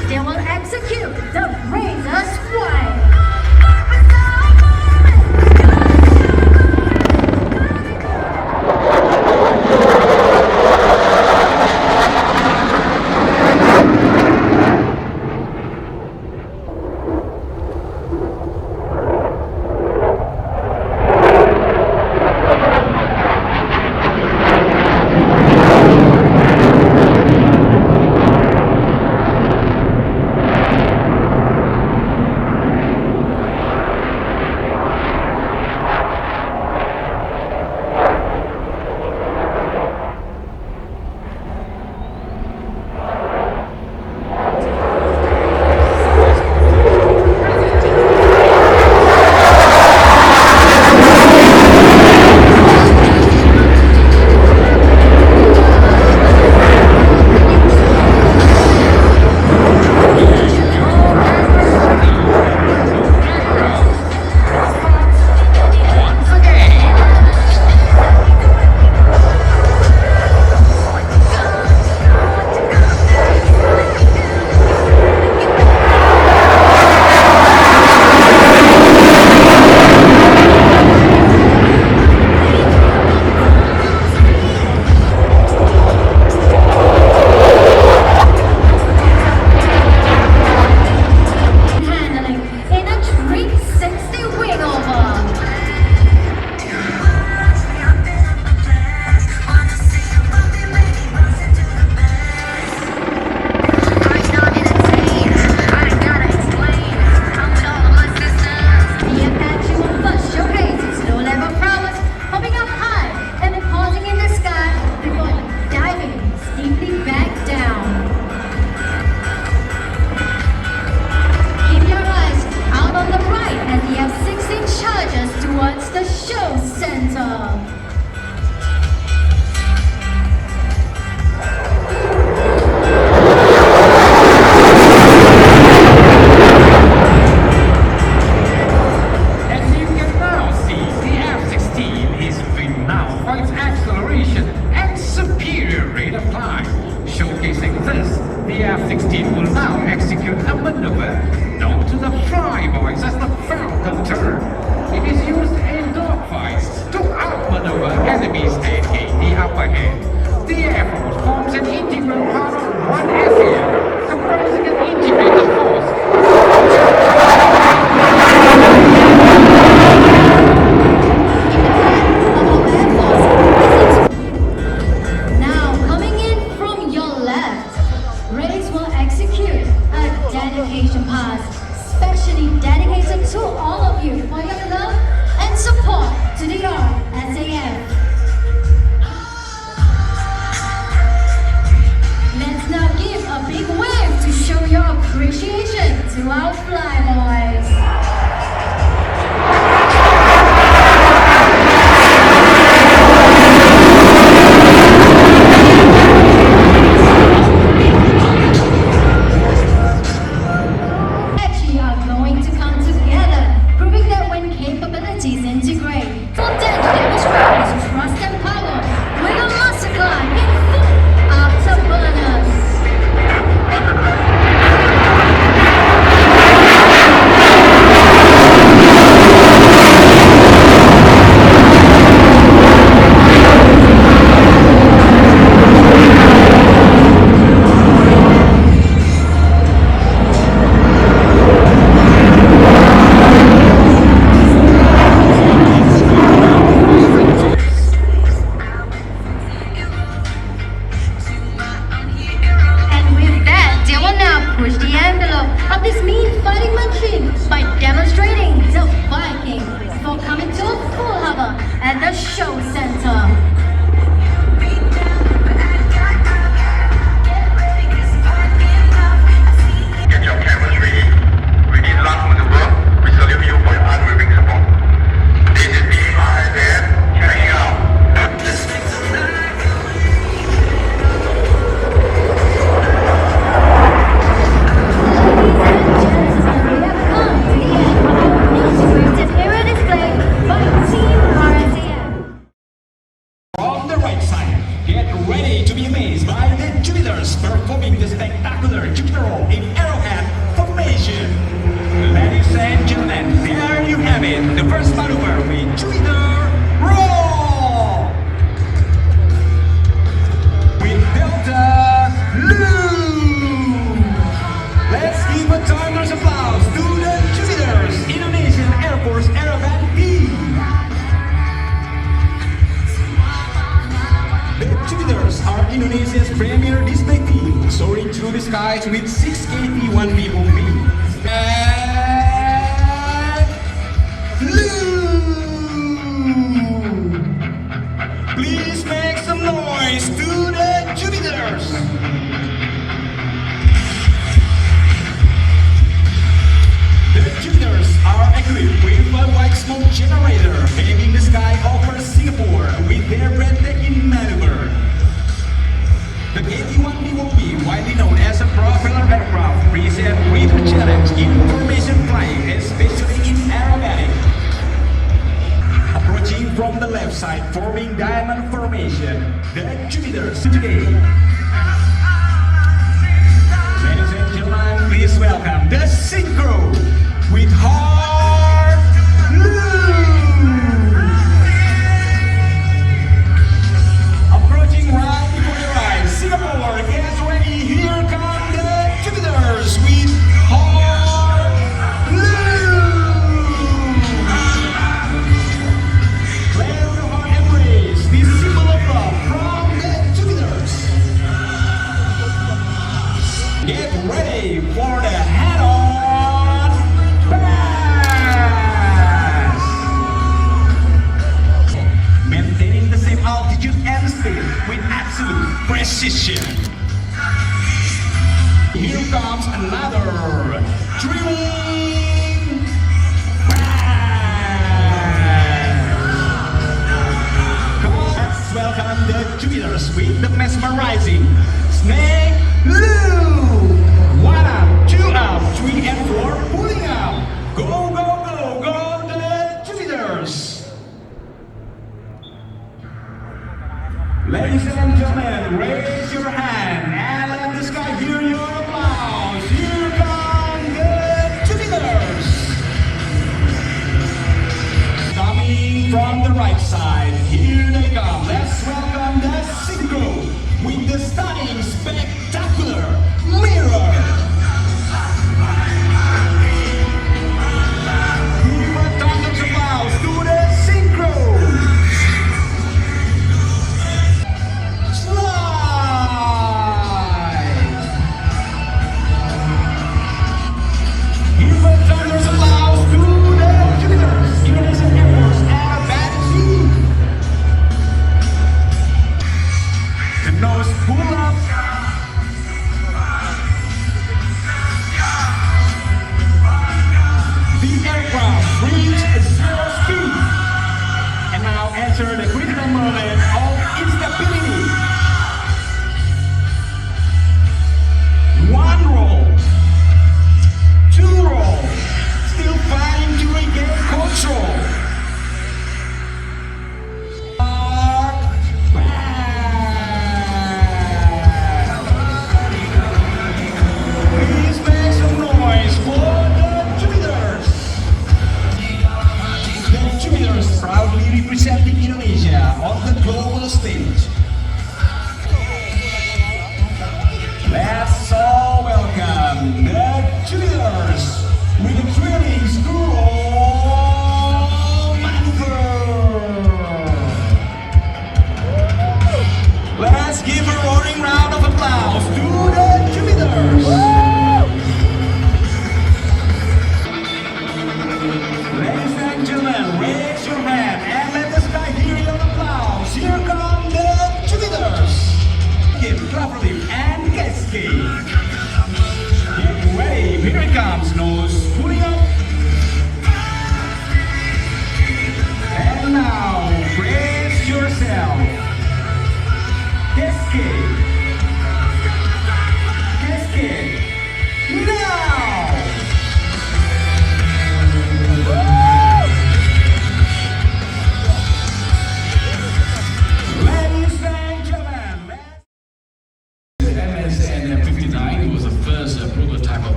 they will execute the Razor Swipe. Towards the show center. As you can now see, the F-16 is renowned for its acceleration and superior rate of climb. Showcasing this, the F-16 will now execute a maneuver known to the Flyboys as the Falcon Turn. It is used in dogfights to outmaneuver enemies and gain the upper hand. The Air Force forms an integral part of one FAL, comprising an integrated force. Now coming in from your left, Rays will execute a dedication pass, specially dedicated to all of you for your love and support to the RSAF. Let's now give a big wave to show your appreciation to our Flyboys. At the show center. Get your cameras ready. We need last maneuver. We salute you for your unwavering support. This is the RSAF checking out. On the right side, get ready to be amazed by the Jupiters performing the spectacular Jupiter roll in arrowhead formation. Ladies and gentlemen, there you have it, the first maneuver with Jupiter roll. With Delta Lu. Let's give a thunderous applause to the Jupiters, Indonesian Air Force Aerobat B. The Jupiters are Indonesia's premier display team, soaring through the skies with 6 KT-1B bombing. And please make some noise to the Jupiters. The Jupiters are equipped with a white smoke generator, paving the sky over Singapore with their breathtaking maneuver. The KT-1B will be widely known as a propeller aircraft, present with a challenge in formation flying, especially in aerobatic. Approaching from the left side, forming diamond formation, the Jupiters today. Ladies and gentlemen, please welcome the Synchro with Hard approaching right before your eyes. Singapore, get ready. Here come the Jupiters with Hard Let the heart embrace this symbol of love from the Jupiters. Get ready for the head-on pass. Maintaining the same altitude and speed with absolute precision. Here comes another thrilling pass. Come on, let's welcome the Jupiters with the mesmerizing Snake Lu. 1 up, 2 up, 3 and 4, pulling up. Go, go, go, go, the Jupiters. Ladies and gentlemen, raise your hand and let the sky hear your applause. Here come the Jupiters. Coming from the right side, here they come. Let's welcome the Synchro with the stunning, spectacular mirror. Give a thunderous applause to the Synchro. Slide. Give a thunderous applause to the Jupiters, Indonesian Air Force Aerobat team. The nose pull up. The aircraft reached 0 speed and now enter the critical moment of instability. 1 roll, 2 roll, still fighting to regain control. Please make some noise for the Jupiters. The Jupiters proudly representing Indonesia on the global stage. Let's all welcome the Jupiters with the thrilling screw roll maneuver. Let's give a roaring round of applause to the Jupiters. Ladies and gentlemen, raise your hand and let the sky hear your applause. Here come the Jupiters. Give properly and cascade. Get ready, here it comes, nose pulling up. And now, brace yourself. Cascade. Cascade.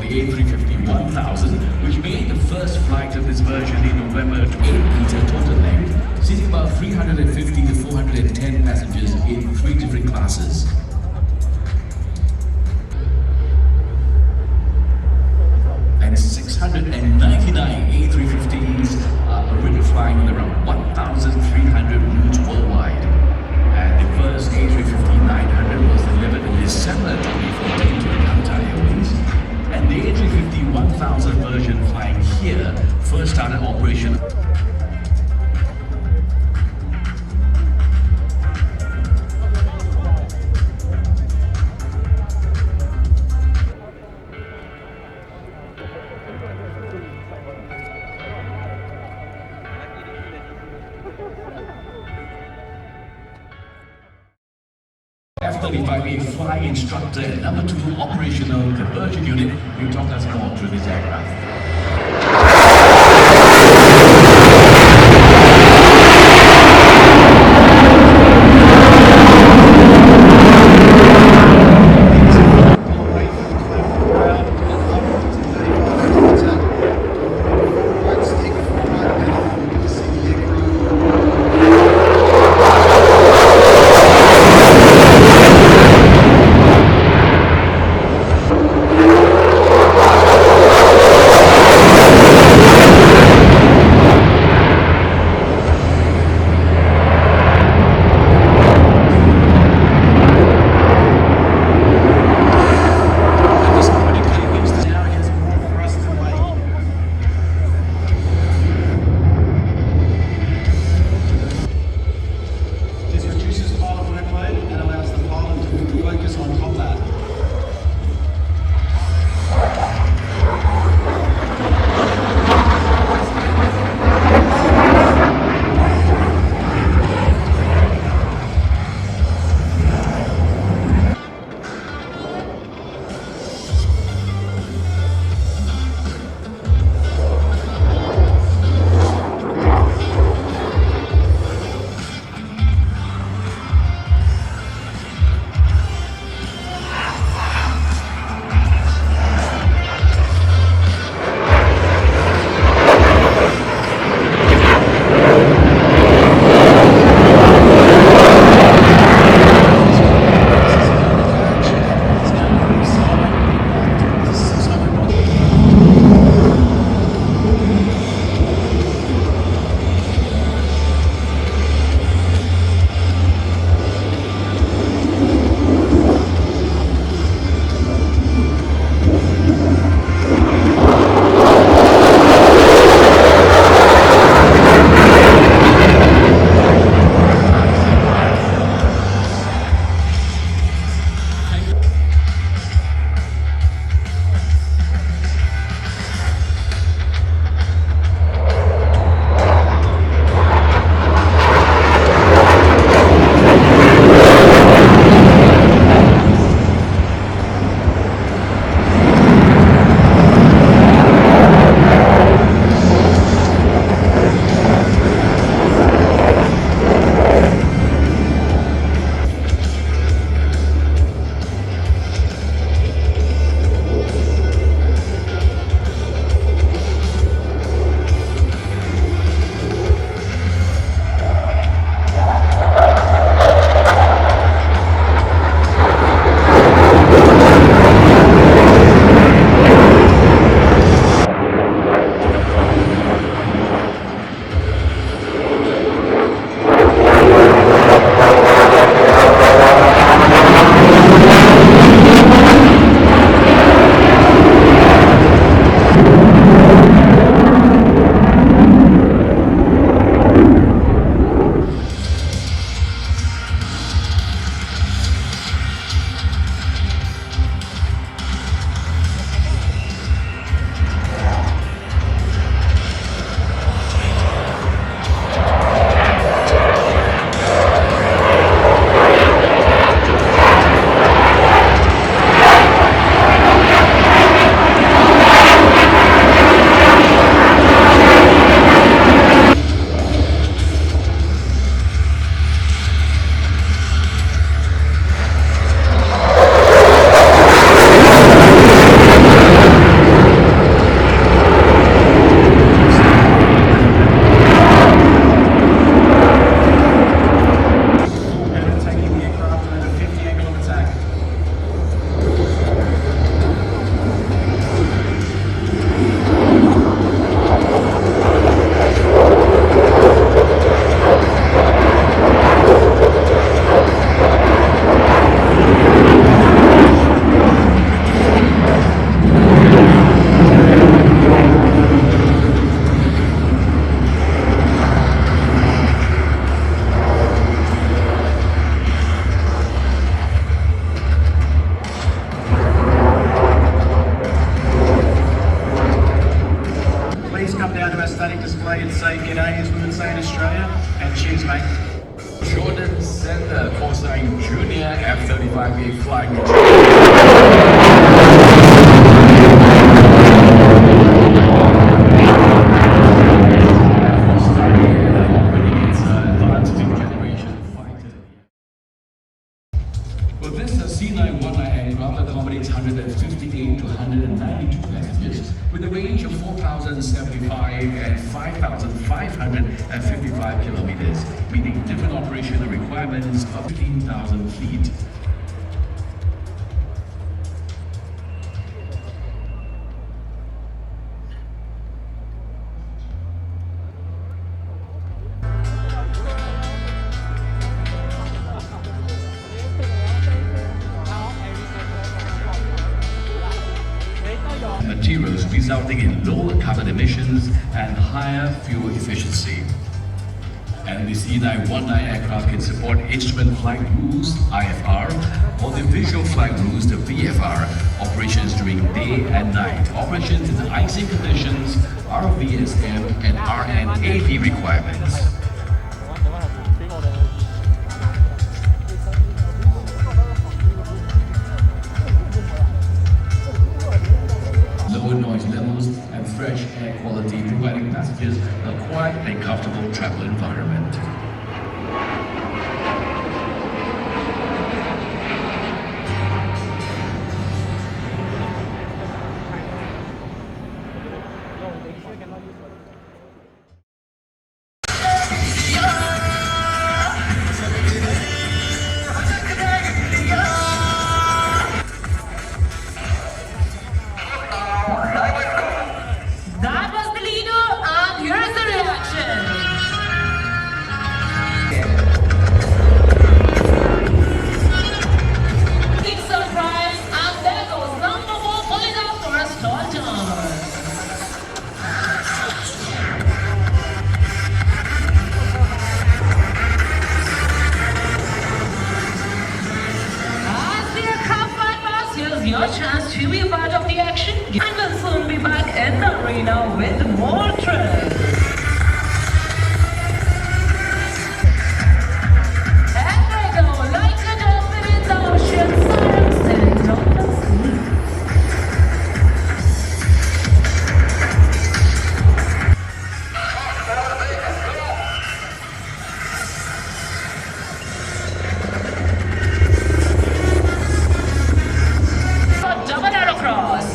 the A350-1000, which made the first flight of this version in November to 8-meter total length, seating about 350 to 410 passengers in 3 different classes. And 699 A350s are already flying on around 1,300 routes worldwide. And the first A350-900 was delivered in December 2014 to Qatar Airways. And the A350-1000 version flying here first started operation. F-35A fly instructor and number 2 operational conversion unit will talk us more through this aircraft. 5A flying. Well, this C919 aircraft accommodates 158 to 192 passengers with a range of 4,075 and 5,555 kilometers, meeting different operational requirements of 15,000 feet. Materials resulting in lower carbon emissions and higher fuel efficiency. And the C919 aircraft can support instrument flight rules, IFR, or the visual flight rules, the VFR, operations during day and night, operations in icing conditions, RVSM and RNAV requirements. Lower noise levels and fresh air quality, providing passengers a quiet and comfortable travel environment. That was the leader, and here's the reaction. Big surprise, and there goes number 4 pulling up for a stall turn. As the aircraft bypass, here's your chance to be a part of the action. And we'll soon be back in the arena with more thrills. And they go like a dolphin in the ocean, sirens and dolphins sleep. Double arrow cross.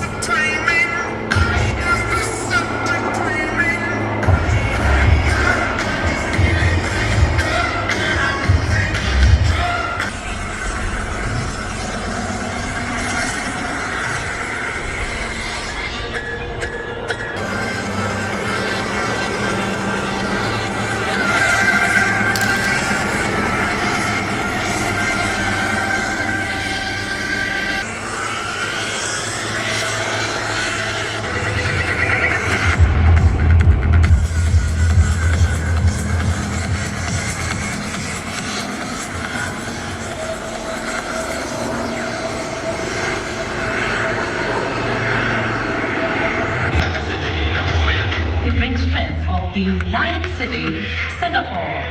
It brings strength of the Lion City, Singapore.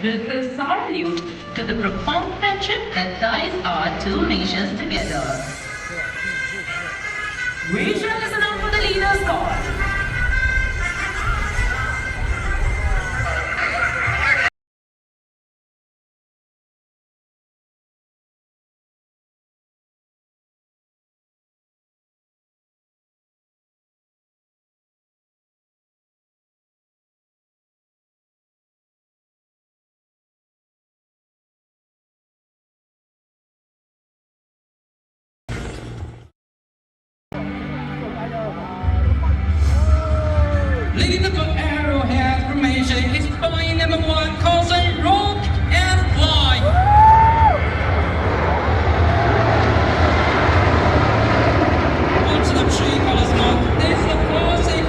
This is salute to the profound friendship that ties our two nations together. We shall listen out for the leader's call. Leading the Arrowhead formation is Boeing number 1, Colson, rock and fly. Onto the tree colors mark. This is the classic.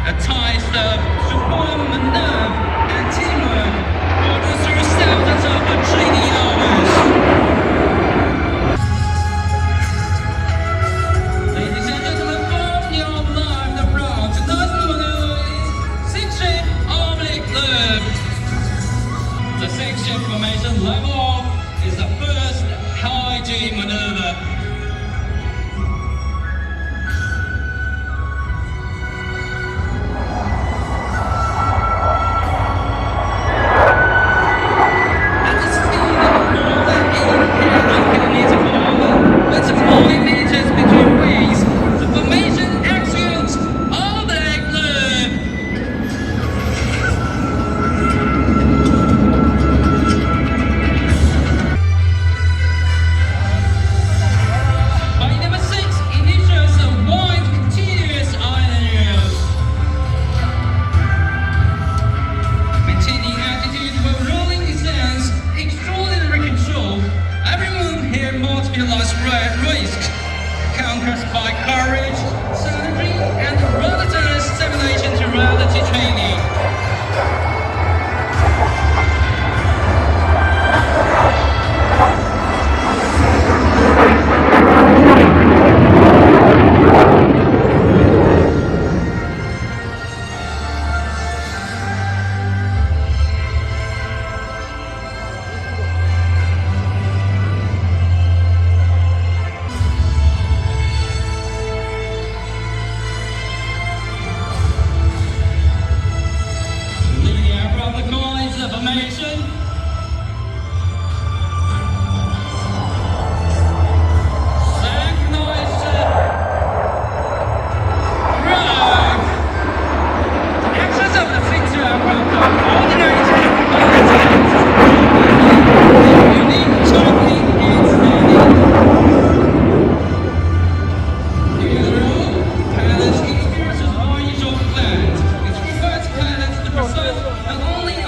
the ties of superb nerve and teamwork ordered through thousands of training hours. Ladies and gentlemen, from your live the front, tonight's maneuver is 6-shape oblique loop. The 6-shape formation level off is the first high G maneuver. At a speed of more than 800 kilometers per hour, with 40 meters between wings, the formation executes oblique loop. By number 6, initials a wide continuous island rails. Maintaining altitude for rolling descents, extraordinary control. Every move here multiplies risk, conquered by courage, sanity, and relative assimilation to reality training. Leading out from the coins of formation. Synchronized row. The actions of the fixture aircraft are coordinated unique juggling and standing. In the room, pilots experiences unusual plans. It requires pilots to possess not only a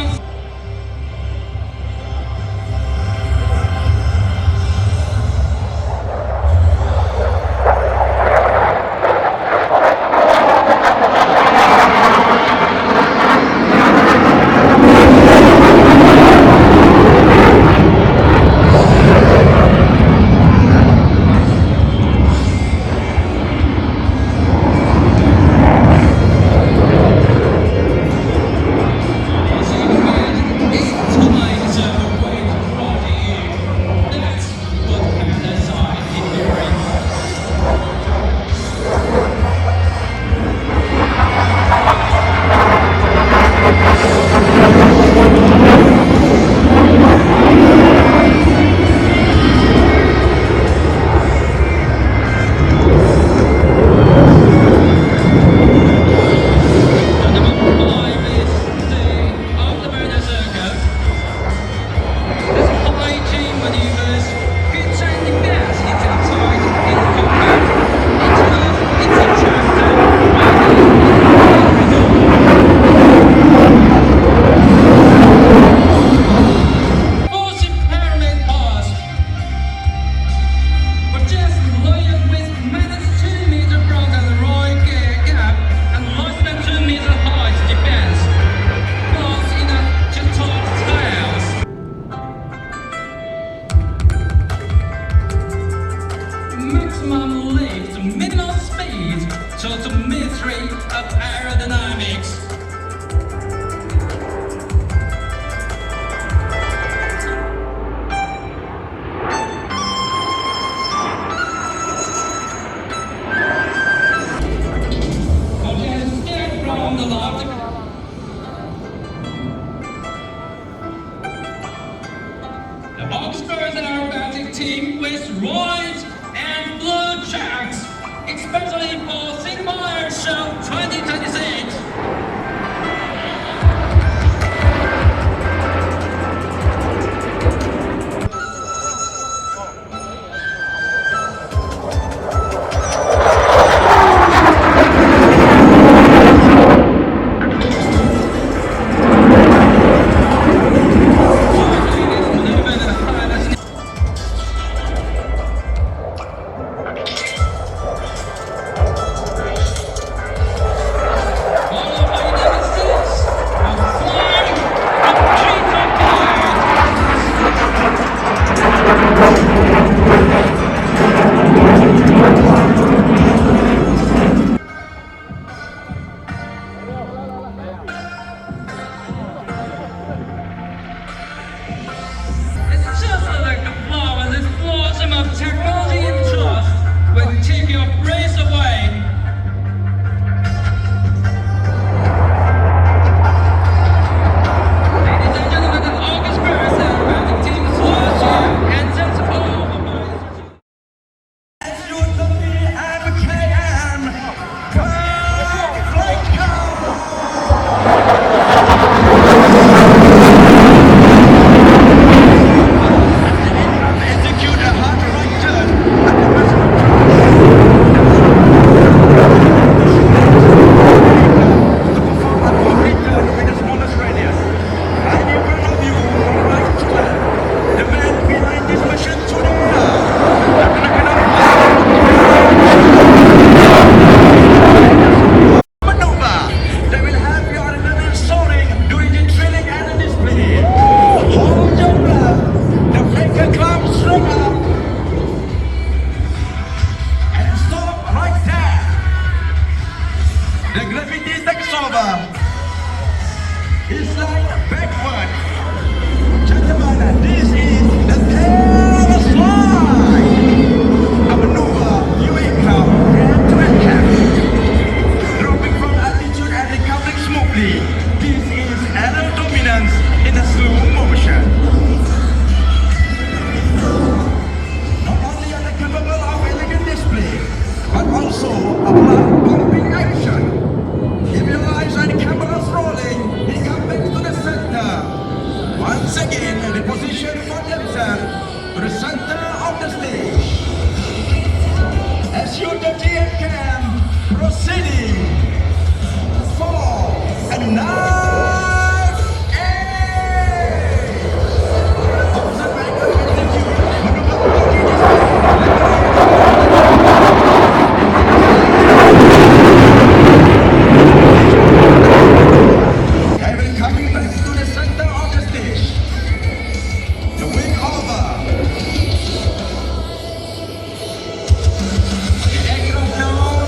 maximum lift, minimal speed, total mystery of aerodynamics. Again, step from the left. The Oxford aerobatic team with white and blue checks, especially for Sigma Air Show 2026. It's like backward. Gentlemen, this is the Terror Slide. A maneuver you encounter hand to hand. Dropping from altitude and recovering smoothly. This is aero dominance in a slow motion. Not only are they capable of elegant display, but also a blood-pumping action. Keep your eyes on the cameras rolling. He comes back to the center. Once again, reposition for themselves to the center of the stage. As U30 and Cam proceeding. 4 and 9. Observe and execute. Maneuver walking Kevin coming back to the center of the stage. The wing over. The aircraft now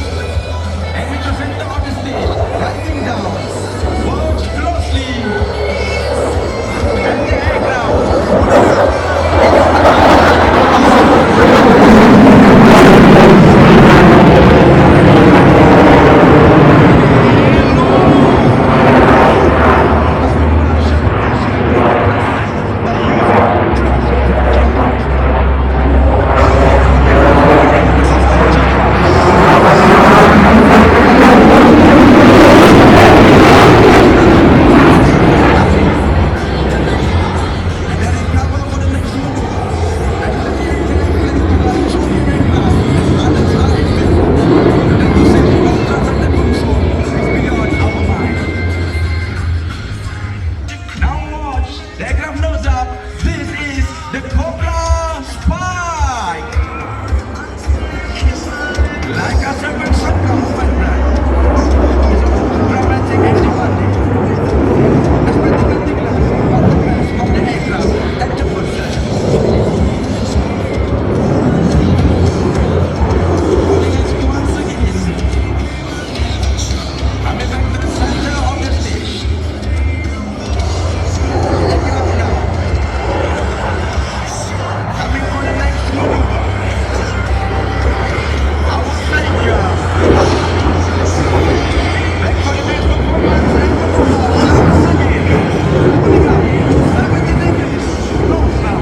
heading to the center of the stage. Landing down. Watch closely. And the Now watch, the aircraft nose up. This is the Cobra Spike. Like a serpent circumference. Dramatic and demanding. A spectacle glass of the mass of the aircraft at the position. Pulling its once again. Coming back to the center of the stage. Aircraft now. Coming for the next maneuver. Our savior. Back for the next performance and maneuver. Once again. Pulling up 70 degrees. Nose now.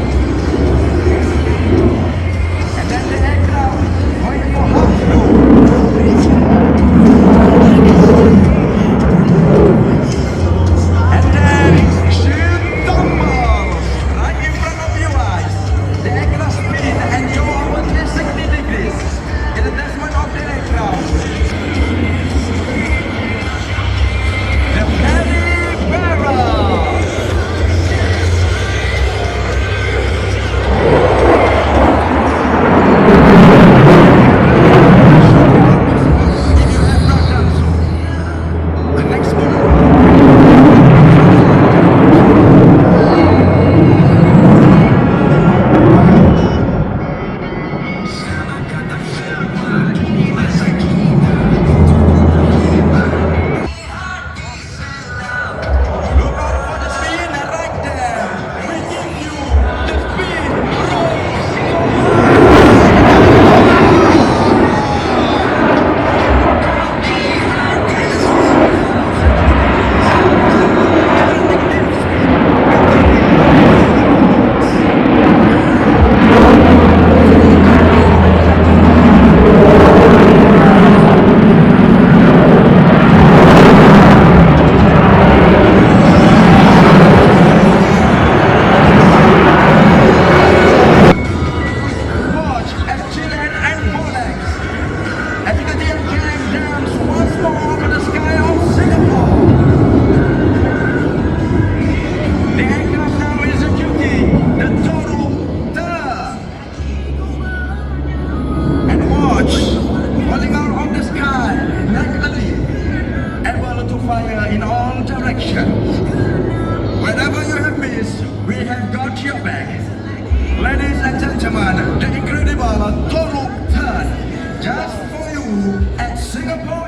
And then the aircraft going for half low. And then she tumbles right in front of your eyes. The aircraft spin and you are 160 degrees in the descent of the aircraft. The Perry Barrel. If you have not done so, the next maneuver. Look out for the spin right there. We give you the spin Watch as Chilean and Bolex as the DM Gang dance once more over the sky of Singapore. The aircraft now executing the total turn. And watch, falling out of the sky like a leaf, able to fire in all directions. Wherever you have missed, we have got your back. Ladies and gentlemen, the incredible total turn just for you at Singapore